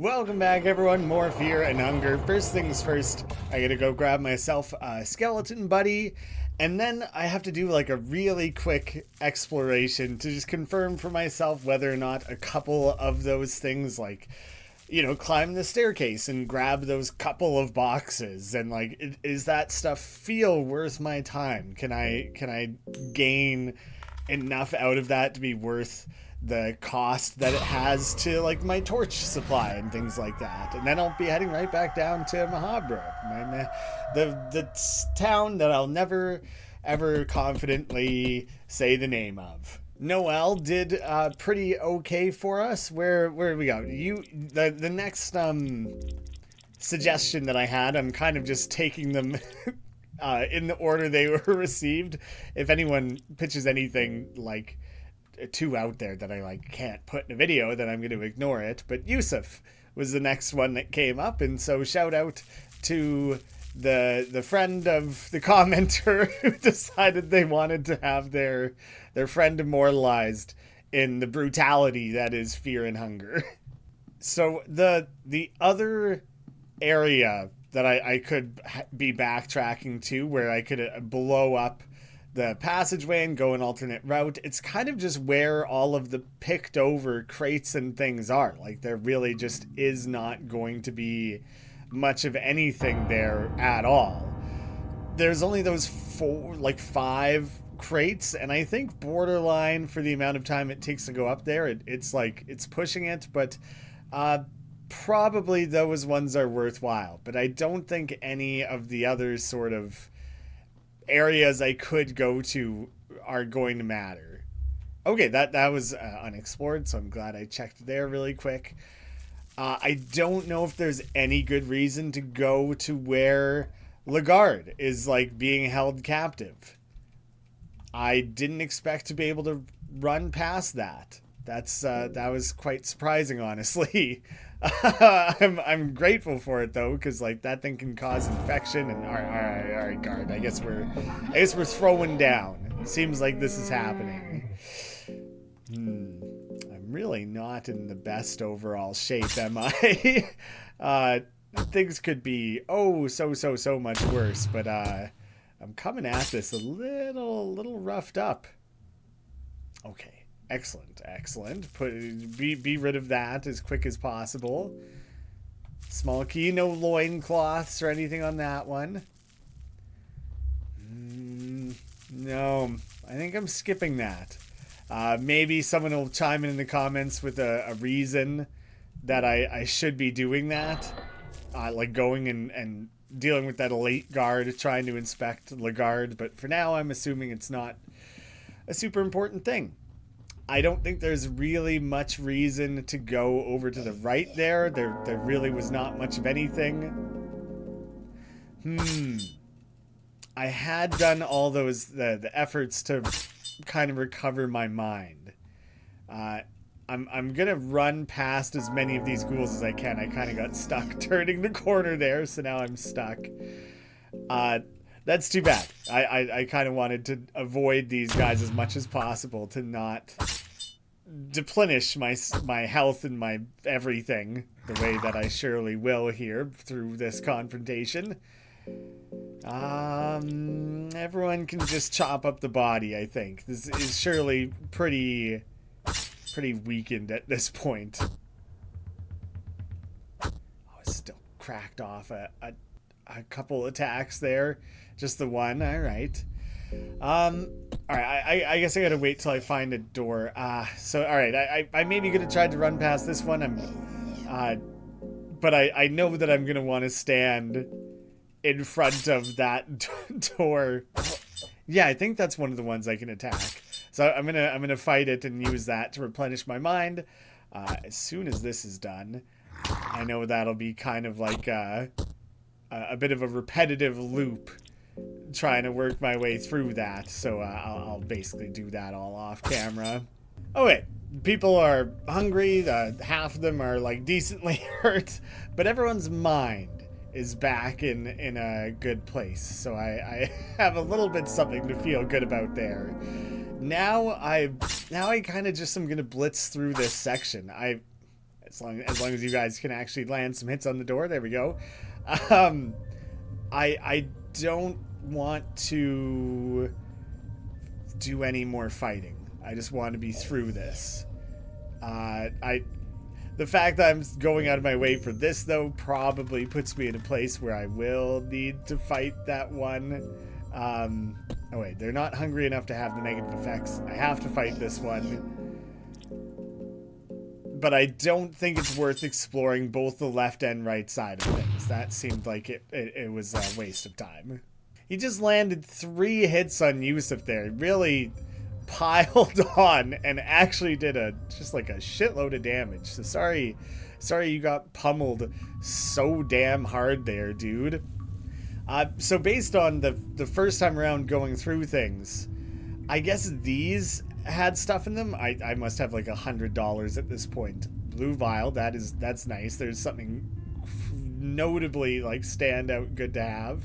Welcome back, everyone. More fear and hunger. First things first, I gotta go grab myself a skeleton buddy, and then I have to do like a really quick exploration to just confirm for myself whether or not a couple of those things, like, climb the staircase and grab those couple of boxes, and like, is that stuff feel worth my time? Can I gain enough out of that to be worth the cost that it has to like my torch supply and things like that? And then I'll be heading right back down to Mahabra, the town that I'll never ever confidently say the name of. Noel did pretty okay for us. Where do we go? The next suggestion that I had, I'm kind of just taking them in the order they were received. If anyone pitches anything like too out there that I like can't put in a video, then I'm going to ignore it. But Yusuf was the next one that came up, and so shout out to the friend of the commenter who decided they wanted to have their friend immortalized in the brutality that is fear and hunger. So the other area that I could be backtracking to, where I could blow up the passageway and go an alternate route, it's kind of just where all of the picked over crates and things are. Like, there really just is not going to be much of anything there at all. There's only those 5 crates, and I think borderline for the amount of time it takes to go up there, it's pushing it, but probably those ones are worthwhile. But I don't think any of the other sort of areas I could go to are going to matter. Okay, that was unexplored, so I'm glad I checked there really quick. I don't know if there's any good reason to go to where Lagarde is like being held captive. I didn't expect to be able to run past that. That was quite surprising, honestly. I'm grateful for it though, because like that thing can cause infection. And all right, guard. I guess we're throwing down. Seems like this is happening. I'm really not in the best overall shape, am I? Things could be so much worse, but I'm coming at this a little roughed up. Okay. Excellent. Be rid of that as quick as possible. Small key, no loincloths or anything on that one. No, I think I'm skipping that. Maybe someone will chime in the comments with a reason that I should be doing that. Like going and dealing with that elite guard trying to inspect Lagarde. But for now, I'm assuming it's not a super important thing. I don't think there's really much reason to go over to the right there. There really was not much of anything. I had done all those the efforts to kind of recover my mind. I'm gonna run past as many of these ghouls as I can. I kind of got stuck turning the corner there, so now I'm stuck. That's too bad. I kind of wanted to avoid these guys as much as possible to not deplenish my health and my everything the way that I surely will here through this confrontation. Everyone can just chop up the body, I think. This is surely pretty weakened at this point. Oh, it's still cracked off a couple attacks there. Just the one. All right. Alright, I guess I gotta wait till I find a door. So alright, I maybe gonna try to run past this one. But I know that I'm gonna want to stand in front of that door. Yeah, I think that's one of the ones I can attack. So I'm gonna fight it and use that to replenish my mind. As soon as this is done, I know that'll be kind of like a bit of a repetitive loop, trying to work my way through that. So I'll basically do that all off camera. Oh wait, people are hungry. Half of them are like decently hurt, but everyone's mind is back in a good place. So I have a little bit something to feel good about there. Now I kind of just am gonna blitz through this section. as long as you guys can actually land some hits on the door. There we go. I don't want to do any more fighting. I just want to be through this. The fact that I'm going out of my way for this, though, probably puts me in a place where I will need to fight that one. Oh, wait. They're not hungry enough to have the negative effects. I have to fight this one. But I don't think it's worth exploring both the left and right side of things. That seemed like it was a waste of time. He just landed 3 hits on Yusuf there. Really piled on and actually did just like a shitload of damage. So sorry you got pummeled so damn hard there, dude. So based on the first time around going through things, I guess these had stuff in them. I must have like $100 at this point. Blue vial, that's nice. There's something notably like standout good to have.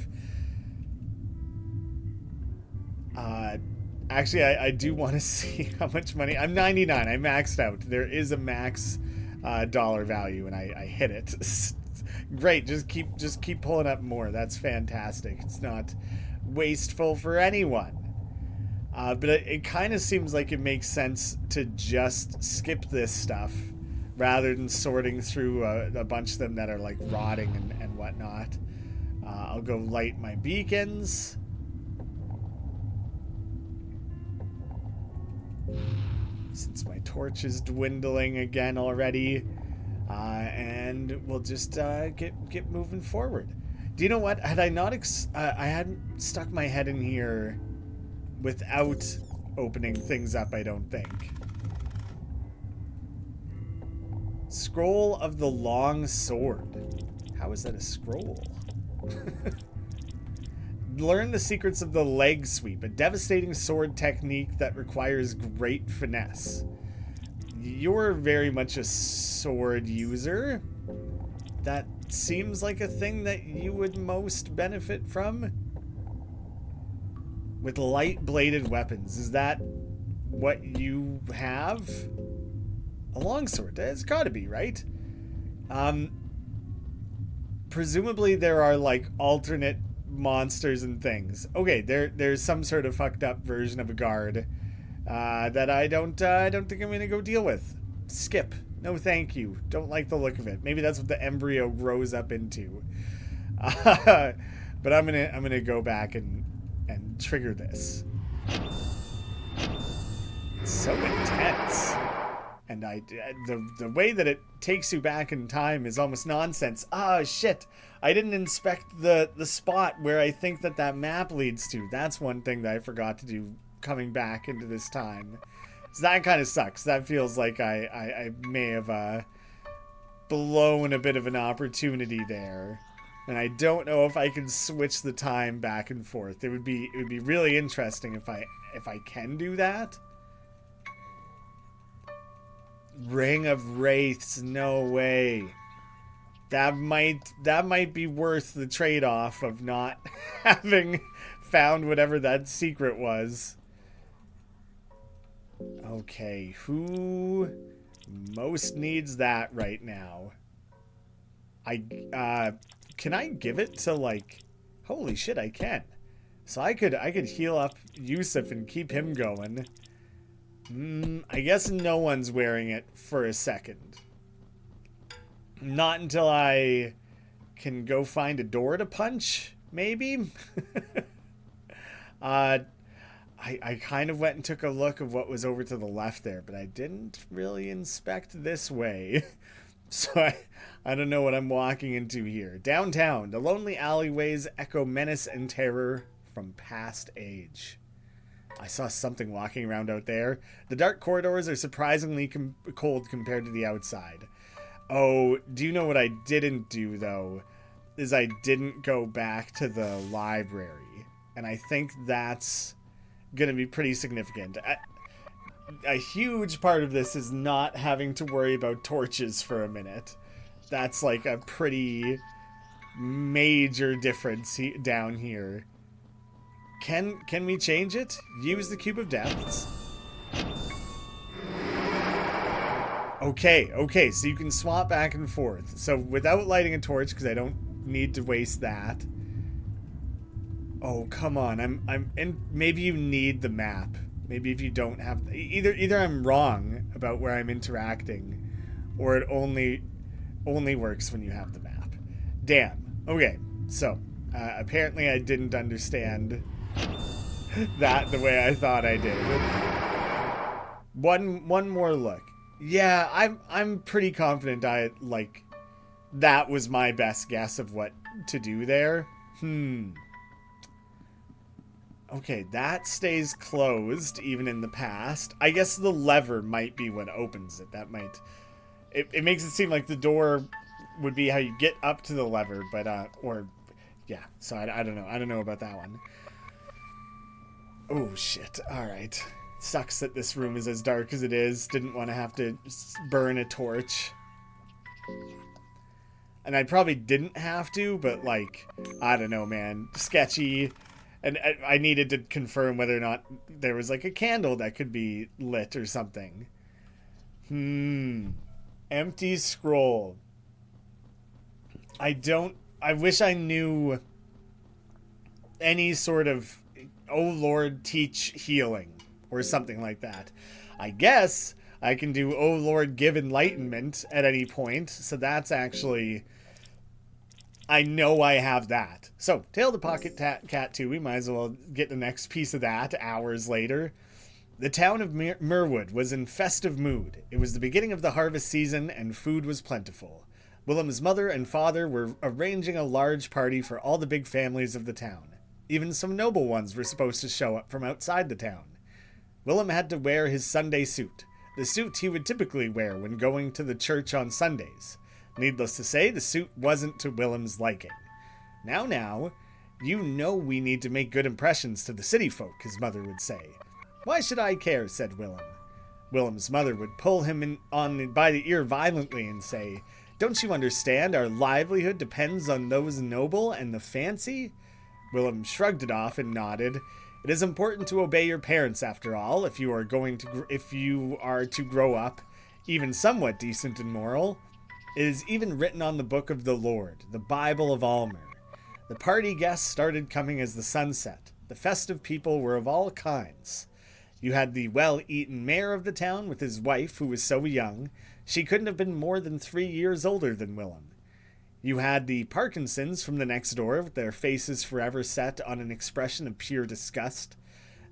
Actually, I do want to see how much money. I'm 99. I maxed out. There is a max dollar value, and I hit it. Great. Just keep pulling up more. That's fantastic. It's not wasteful for anyone. But it kind of seems like it makes sense to just skip this stuff rather than sorting through a bunch of them that are like rotting and whatnot. I'll go light my beacons. Since my torch is dwindling again already, and we'll just get moving forward. Do you know what? Had I not I hadn't stuck my head in here without opening things up, I don't think. Scroll of the Long Sword. How is that a scroll? Learn the secrets of the leg sweep, a devastating sword technique that requires great finesse. You're very much a sword user. That seems like a thing that you would most benefit from. With light-bladed weapons, is that what you have? A longsword, it's gotta be, right? Presumably there are like alternate monsters and things. Okay, there's some sort of fucked up version of a guard that I don't think I'm gonna go deal with. Skip. No, thank you. Don't like the look of it. Maybe that's what the embryo grows up into. But I'm gonna go back and trigger this. It's so intense. And the way that it takes you back in time is almost nonsense. Ah, shit. I didn't inspect the spot where I think that map leads to. That's one thing that I forgot to do coming back into this time. So that kind of sucks. That feels like I may have blown a bit of an opportunity there. And I don't know if I can switch the time back and forth. It would be really interesting if I can do that. Ring of Wraiths, no way. That might be worth the trade-off of not having found whatever that secret was. Okay, who most needs that right now? Can I give it to, like, holy shit, I can. So I could heal up Yusuf and keep him going. I guess no one's wearing it for a second. Not until I can go find a door to punch, maybe? I kind of went and took a look of what was over to the left there, but I didn't really inspect this way. So I don't know what I'm walking into here. Downtown, the lonely alleyways echo menace and terror from past age. I saw something walking around out there. The dark corridors are surprisingly cold compared to the outside. Oh, do you know what I didn't do, though? Is I didn't go back to the library. And I think that's going to be pretty significant. A huge part of this is not having to worry about torches for a minute. That's like a pretty major difference down here. Can we change it? Use the Cube of Depths. Okay, so you can swap back and forth. So without lighting a torch, because I don't need to waste that. Oh, come on. And maybe you need the map. Maybe if you don't have either I'm wrong about where I'm interacting, or it only works when you have the map. Damn. Okay. So, apparently I didn't understand that the way I thought I did. One more look. Yeah, I'm pretty confident that was my best guess of what to do there. Okay, that stays closed even in the past. I guess the lever might be what opens it. That might... It makes it seem like the door would be how you get up to the lever, but, yeah. So I don't know. I don't know about that one. Oh, shit. Alright. Sucks that this room is as dark as it is. Didn't want to have to burn a torch. And I probably didn't have to, but, like, I don't know, man. Sketchy... And I needed to confirm whether or not there was, like, a candle that could be lit or something. Empty scroll. I wish I knew any sort of, oh Lord, teach healing or something like that. I guess I can do, oh Lord, give enlightenment at any point. So that's actually... I know I have that. So, Tale of the Pocketcat 2, we might as well get the next piece of that hours later. The town of Merwood was in festive mood. It was the beginning of the harvest season, and food was plentiful. Willem's mother and father were arranging a large party for all the big families of the town. Even some noble ones were supposed to show up from outside the town. Willem had to wear his Sunday suit, the suit he would typically wear when going to the church on Sundays. Needless to say, the suit wasn't to Willem's liking. Now, you know we need to make good impressions to the city folk, his mother would say. Why should I care, said Willem. Willem's mother would pull him by the ear violently and say, don't you understand our livelihood depends on those noble and the fancy? Willem shrugged it off and nodded. It is important to obey your parents, after all, if you are to grow up, even somewhat decent and moral. It is even written on the book of the Lord, the Bible of Almer. The party guests started coming as the sun set. The festive people were of all kinds. You had the well-eaten mayor of the town with his wife, who was so young, she couldn't have been more than 3 years older than Willem. You had the Parkinsons from the next door, with their faces forever set on an expression of pure disgust.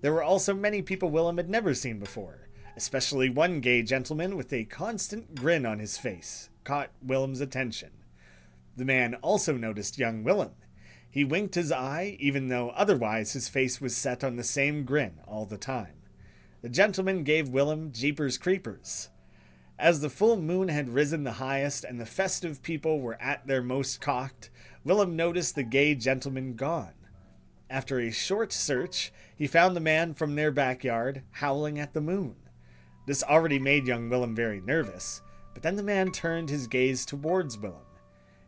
There were also many people Willem had never seen before, especially one gay gentleman with a constant grin on his face caught Willem's attention. The man also noticed young Willem. He winked his eye, even though otherwise his face was set on the same grin all the time. The gentleman gave Willem jeepers creepers. As the full moon had risen the highest and the festive people were at their most cocked, Willem noticed the gay gentleman gone. After a short search, he found the man from their backyard howling at the moon. This already made young Willem very nervous, but then the man turned his gaze towards Willem.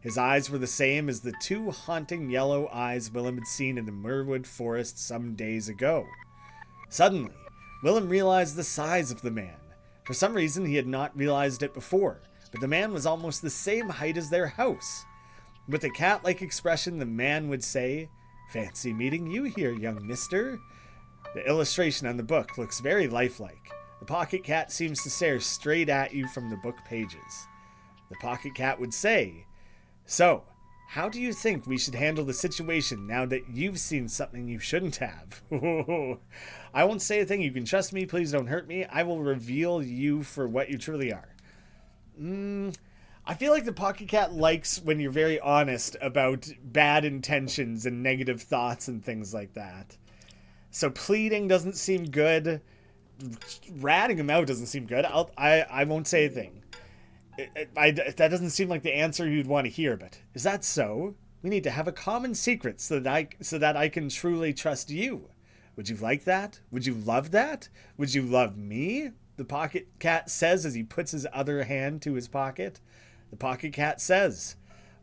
His eyes were the same as the 2 haunting yellow eyes Willem had seen in the Merwood forest some days ago. Suddenly, Willem realized the size of the man. For some reason, he had not realized it before, but the man was almost the same height as their house. With a cat-like expression, the man would say, "Fancy meeting you here, young mister." The illustration on the book looks very lifelike. The Pocketcat seems to stare straight at you from the book pages. The Pocketcat would say, "So, how do you think we should handle the situation now that you've seen something you shouldn't have?" I won't say a thing. You can trust me. Please don't hurt me. I will reveal you for what you truly are. I feel like the Pocketcat likes when you're very honest about bad intentions and negative thoughts and things like that. So pleading doesn't seem good. Ratting him out doesn't seem good. I won't say a thing. That doesn't seem like the answer you'd want to hear, but is that so? We need to have a common secret so that I can truly trust you. Would you like that? Would you love that? Would you love me? The Pocketcat says as he puts his other hand to his pocket. The Pocketcat says,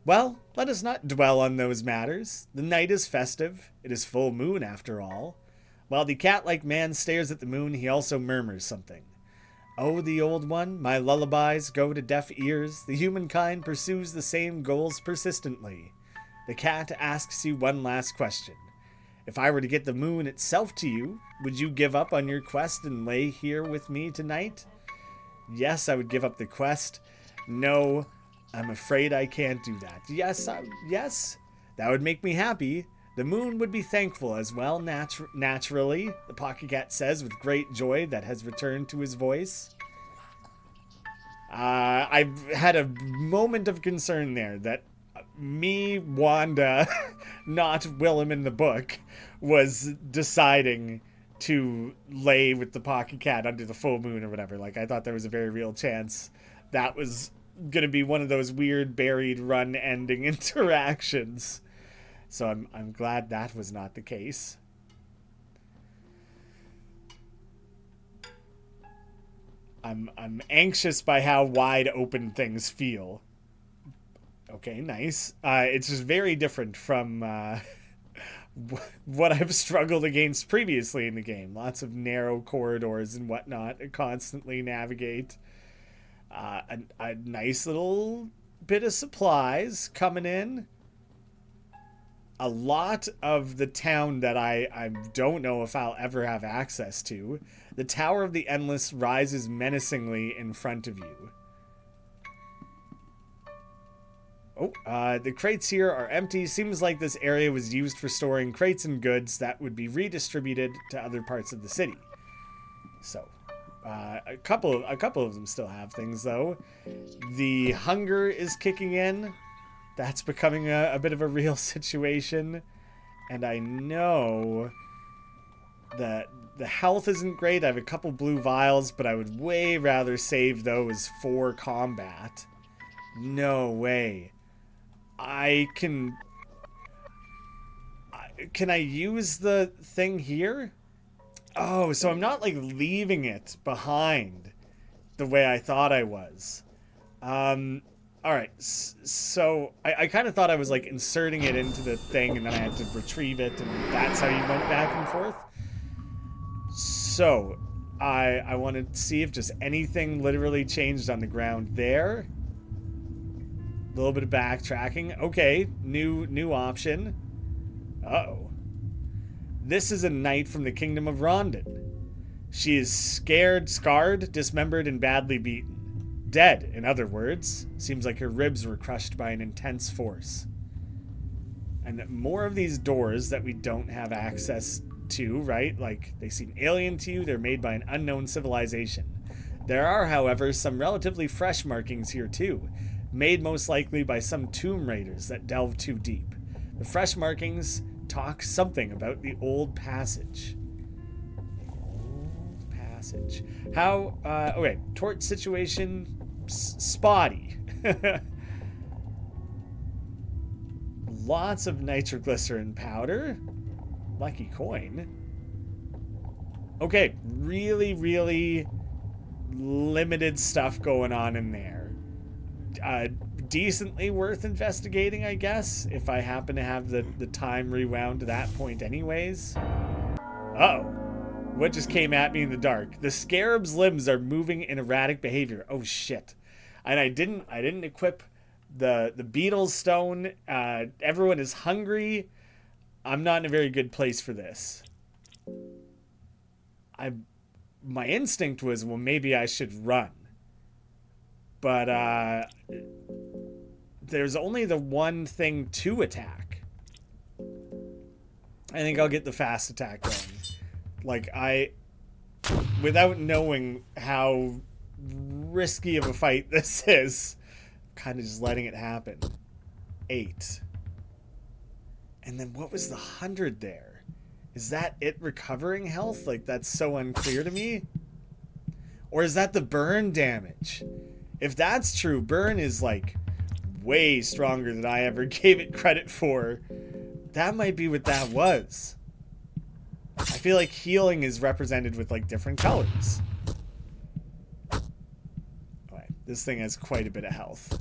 "Well, let us not dwell on those matters. The night is festive. It is full moon, after all." While the cat-like man stares at the moon, he also murmurs something. Oh, the old one, my lullabies go to deaf ears. The humankind pursues the same goals persistently. The cat asks you one last question. If I were to get the moon itself to you, would you give up on your quest and lay here with me tonight? Yes, I would give up the quest. No, I'm afraid I can't do that. Yes, yes, that would make me happy. The moon would be thankful as well, naturally, the Pocketcat says with great joy that has returned to his voice. I had a moment of concern there that me, Wanda, not Willem in the book, was deciding to lay with the Pocketcat under the full moon or whatever. Like, I thought there was a very real chance that was going to be one of those weird buried run ending interactions. So I'm glad that was not the case. I'm anxious by how wide open things feel. Okay, nice. It's just very different from what I've struggled against previously in the game. Lots of narrow corridors and whatnot to constantly navigate. A nice little bit of supplies coming in. A lot of the town that I don't know if I'll ever have access to. The Tower of the Endless rises menacingly in front of you. Oh, the crates here are empty. Seems like this area was used for storing crates and goods that would be redistributed to other parts of the city. So, a couple of them still have things, though. The hunger is kicking in. That's becoming a bit of a real situation. And I know that the health isn't great. I have a couple blue vials, but I would way rather save those for combat. No way. Can I use the thing here? Oh, so I'm not, like, leaving it behind the way I thought I was. Alright, so I kind of thought I was, like, inserting it into the thing and then I had to retrieve it, and that's how you went back and forth. So, I want to see if just anything literally changed on the ground there. A little bit of backtracking. Okay, new option. Uh-oh. This is a knight from the Kingdom of Rondon. She is scarred, dismembered, and badly beaten. Dead, in other words. Seems like her ribs were crushed by an intense force. And more of these doors that we don't have access to, right? Like, they seem alien to you. They're made by an unknown civilization. There are, however, some relatively fresh markings here, too. Made most likely by some tomb raiders that delve too deep. The fresh markings talk something about the old passage. Old passage. How, okay, torch situation, spotty. Lots of nitroglycerin powder. Lucky coin. Okay, really, really limited stuff going on in there. Decently worth investigating, I guess, if I happen to have the time rewound to that point anyways. Uh-oh. What just came at me in the dark? The Scarab's limbs are moving in erratic behavior. Oh, shit. And I didn't equip the beetle stone. Everyone is hungry. I'm not in a very good place for this. My instinct was, well, maybe I should run. But, there's only the one thing to attack. I think I'll get the fast attack going. Like, without knowing how risky of a fight this is, kind of just letting it happen. 8. And then what was the 100 there? Is that it recovering health? Like, that's so unclear to me. Or is that the burn damage? If that's true, burn is, like, way stronger than I ever gave it credit for. That might be what that was. I feel like healing is represented with, like, different colors. Alright, this thing has quite a bit of health.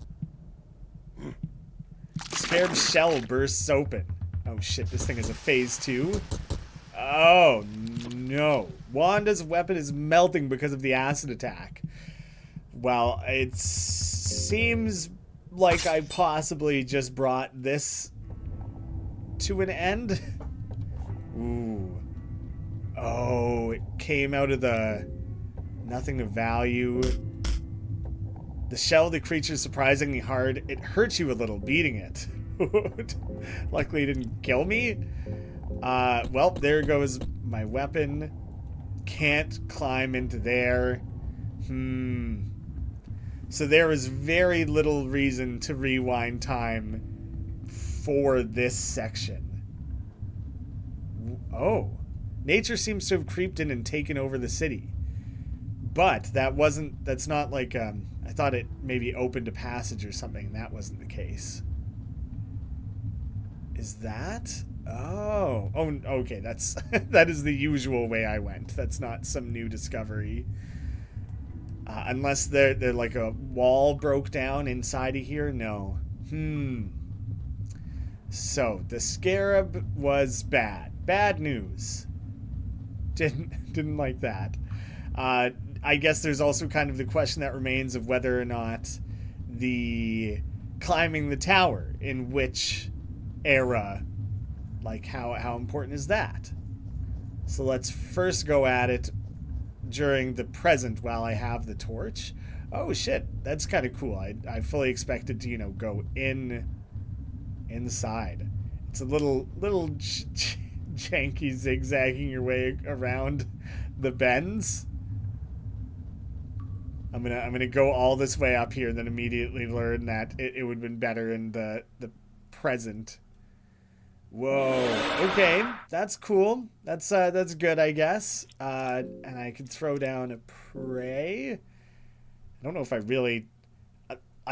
Scarab's shell bursts open. Oh shit, this thing is a phase 2. Oh no. Wanda's weapon is melting because of the acid attack. Well, it seems like I possibly just brought this to an end. Ooh. Oh, it came out of the nothing of value. The shell of the creature is surprisingly hard. It hurts you a little beating it. Luckily it didn't kill me. Well, there goes my weapon. Can't climb into there. So there is very little reason to rewind time for this section. Oh. Nature seems to have creeped in and taken over the city. But that's not like, I thought it maybe opened a passage or something. That wasn't the case. Is that? Oh, okay. That is the usual way I went. That's not some new discovery. Unless they're like a wall broke down inside of here. No. So the Scarab was bad. Bad news. Didn't like that. I guess there's also kind of the question that remains of whether or not the climbing the tower, in which era, like how important is that? So let's first go at it during the present while I have the torch. Oh shit, that's kind of cool. I fully expected to, go inside. It's a little janky zigzagging your way around the bends. I'm gonna go all this way up here and then immediately learn that it would have been better in the present. Whoa. Okay, that's cool. That's good, I guess. And I can throw down a prey. I don't know if I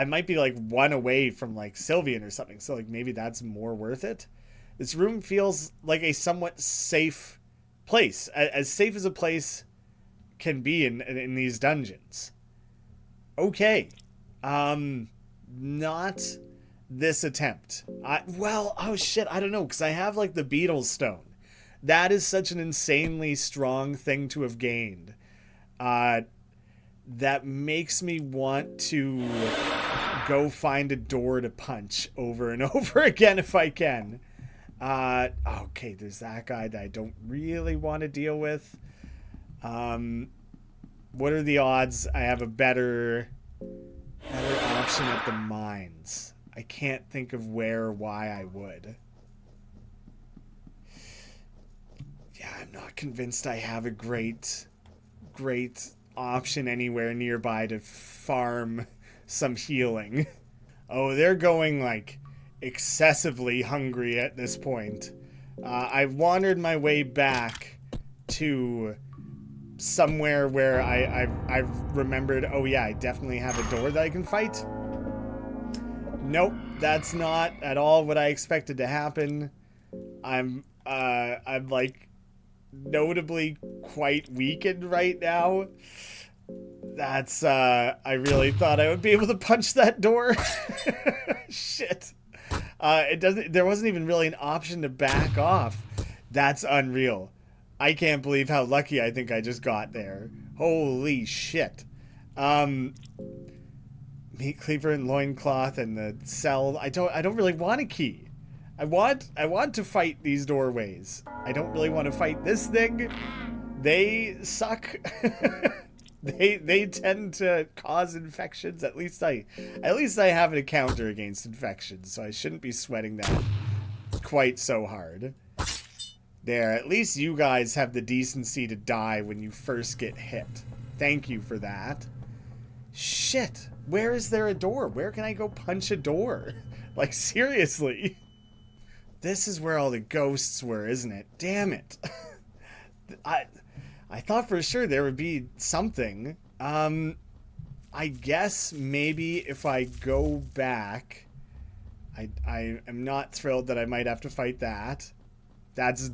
might be like one away from like Sylvian or something, so like maybe that's more worth it. This room feels like a somewhat safe place, as safe as a place can be in these dungeons. Okay. Not this attempt. Oh shit, I don't know, because I have like the Beetle Stone. That is such an insanely strong thing to have gained. That makes me want to go find a door to punch over and over again if I can. Okay, there's that guy that I don't really want to deal with. What are the odds I have a better option at the mines? I can't think of where or why I would. Yeah, I'm not convinced I have a great option anywhere nearby to farm some healing. Oh, they're going like excessively hungry at this point. I've wandered my way back to somewhere where I've remembered, oh yeah, I definitely have a door that I can fight. Nope, that's not at all what I expected to happen. I'm like notably quite weakened right now. That's I really thought I would be able to punch that door. Shit. There wasn't even really an option to back off. That's unreal. I can't believe how lucky I think I just got there. Holy shit. Meat cleaver and loincloth and the cell. I don't really want a key. I want to fight these doorways. I don't really want to fight this thing. They suck. They tend to cause infections. At least I have a counter against infections, so I shouldn't be sweating that quite so hard. There, at least you guys have the decency to die when you first get hit. Thank you for that. Shit, where is there a door? Where can I go punch a door? Like, seriously. This is where all the ghosts were, isn't it? Damn it. I thought for sure there would be something. I guess maybe if I go back, I am not thrilled that I might have to fight that. That's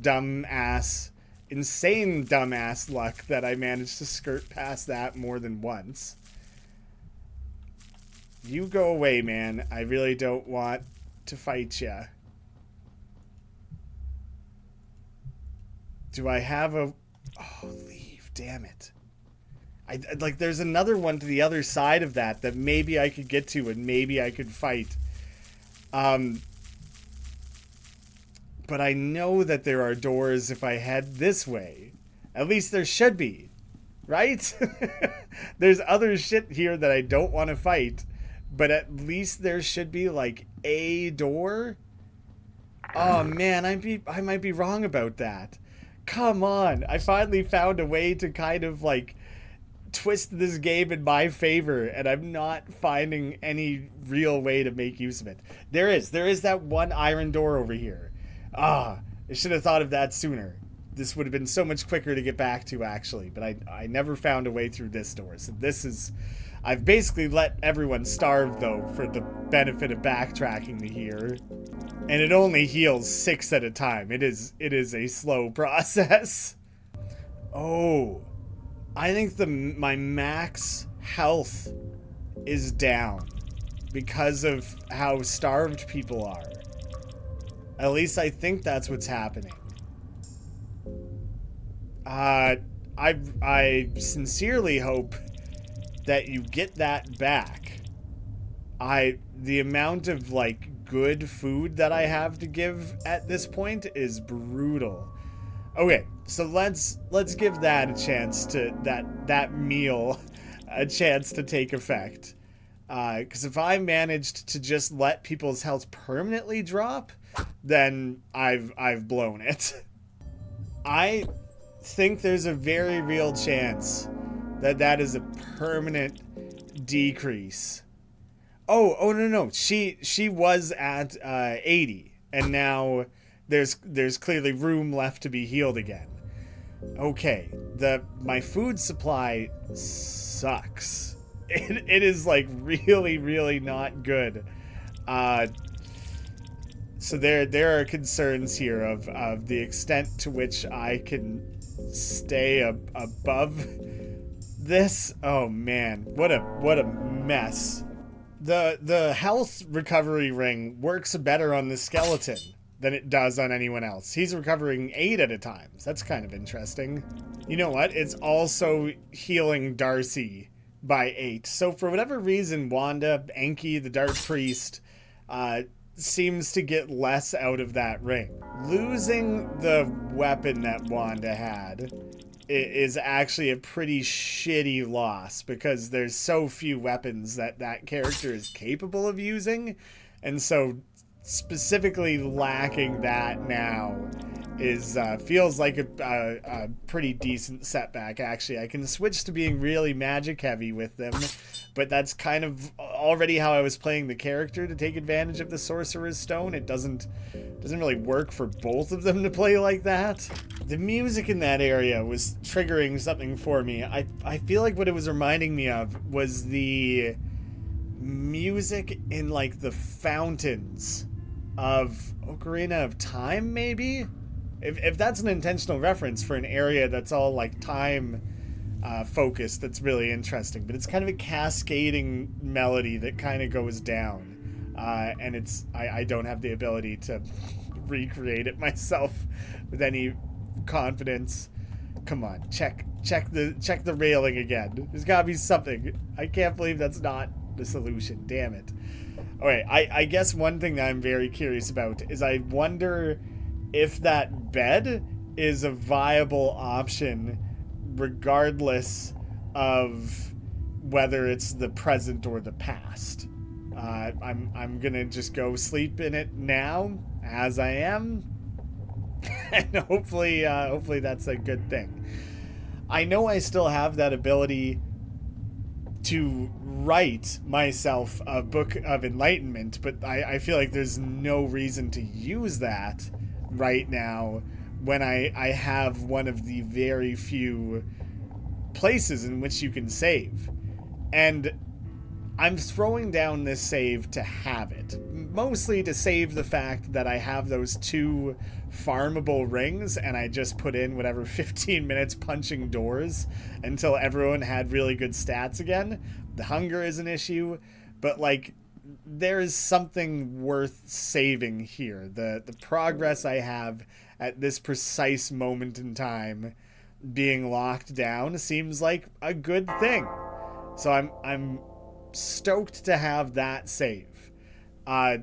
insane dumbass luck that I managed to skirt past that more than once. You go away, man. I really don't want to fight ya. Do I have a... Oh, leave. Damn it. like there's another one to the other side of that maybe I could get to and maybe I could fight. But I know that there are doors if I head this way. At least there should be, right? There's other shit here that I don't want to fight, but at least there should be like a door. Oh man, I might be wrong about that. Come on, I finally found a way to kind of like twist this game in my favor, and I'm not finding any real way to make use of it. There is that one iron door over here. I should have thought of that sooner. This would have been so much quicker to get back to, actually, but I never found a way through this door. So I've basically let everyone starve, though, for the benefit of backtracking to here. And it only heals 6 at a time. It is a slow process. Oh, I think my max health is down because of how starved people are. At least I think that's what's happening. I sincerely hope that you get that back. The amount of like good food that I have to give at this point is brutal. Okay, so let's give that a chance to that meal a chance to take effect. Because if I managed to just let people's health permanently drop, then I've blown it. I think there's a very real chance that is a permanent decrease. Oh no. She was at 80, and now there's clearly room left to be healed again. Okay, my food supply sucks. It is like really, really not good. So there are concerns here of the extent to which I can stay above this. Oh man, what a mess. The health recovery ring works better on the skeleton than it does on anyone else. He's recovering 8 at a time. So that's kind of interesting. You know what? It's also healing Darcy by 8. So for whatever reason, Wanda, Enki, the Dark Priest, seems to get less out of that ring. Losing the weapon that Wanda had is actually a pretty shitty loss because there's so few weapons that character is capable of using, and so specifically lacking that now is feels like a pretty decent setback. Actually, I can switch to being really magic heavy with them, but that's kind of already how I was playing the character to take advantage of the Sorcerer's Stone. It doesn't really work for both of them to play like that. The music in that area was triggering something for me. I feel like what it was reminding me of was the music in like the fountains of Ocarina of Time, maybe? If that's an intentional reference for an area that's all like time focused, that's really interesting. But it's kind of a cascading melody that kind of goes down. And I don't have the ability to recreate it myself with any confidence. Come on, check the railing again. There's gotta be something. I can't believe that's not the solution. Damn it. Okay, I guess one thing that I'm very curious about is I wonder if that bed is a viable option regardless of whether it's the present or the past. I'm gonna just go sleep in it now as I am, and hopefully that's a good thing. I know I still have that ability to write myself a book of enlightenment, but I feel like there's no reason to use that right now when I have one of the very few places in which you can save. And I'm throwing down this save to have it. Mostly to save the fact that I have those 2 farmable rings and I just put in whatever 15 minutes punching doors until everyone had really good stats again. The hunger is an issue, but like there is something worth saving here. The progress I have at this precise moment in time being locked down seems like a good thing. So I'm stoked to have that save. I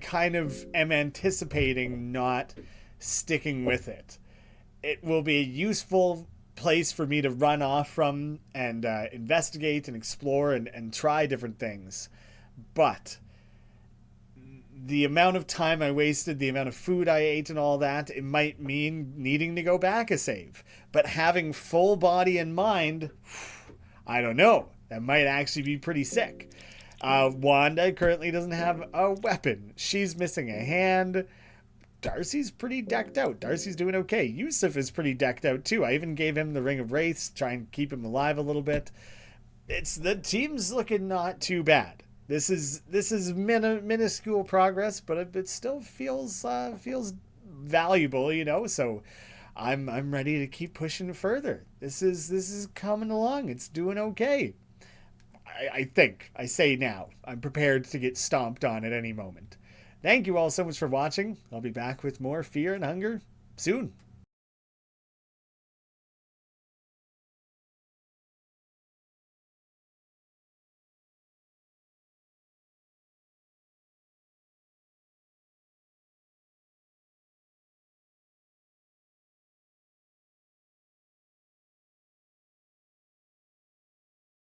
kind of am anticipating not sticking with it. It will be a useful place for me to run off from and investigate and explore and try different things. But the amount of time I wasted, the amount of food I ate, and all that, it might mean needing to go back a save. But having full body and mind, I don't know. That might actually be pretty sick. Wanda currently doesn't have a weapon. She's missing a hand. Darcy's pretty decked out. Darcy's doing okay. Yusuf is pretty decked out too. I even gave him the Ring of Wraiths, try and keep him alive a little bit. The team's looking not too bad. This is minuscule progress, but it still feels valuable, you know. So I'm ready to keep pushing further. This is coming along. It's doing okay. I think. I say now. I'm prepared to get stomped on at any moment. Thank you all so much for watching. I'll be back with more Fear and Hunger soon.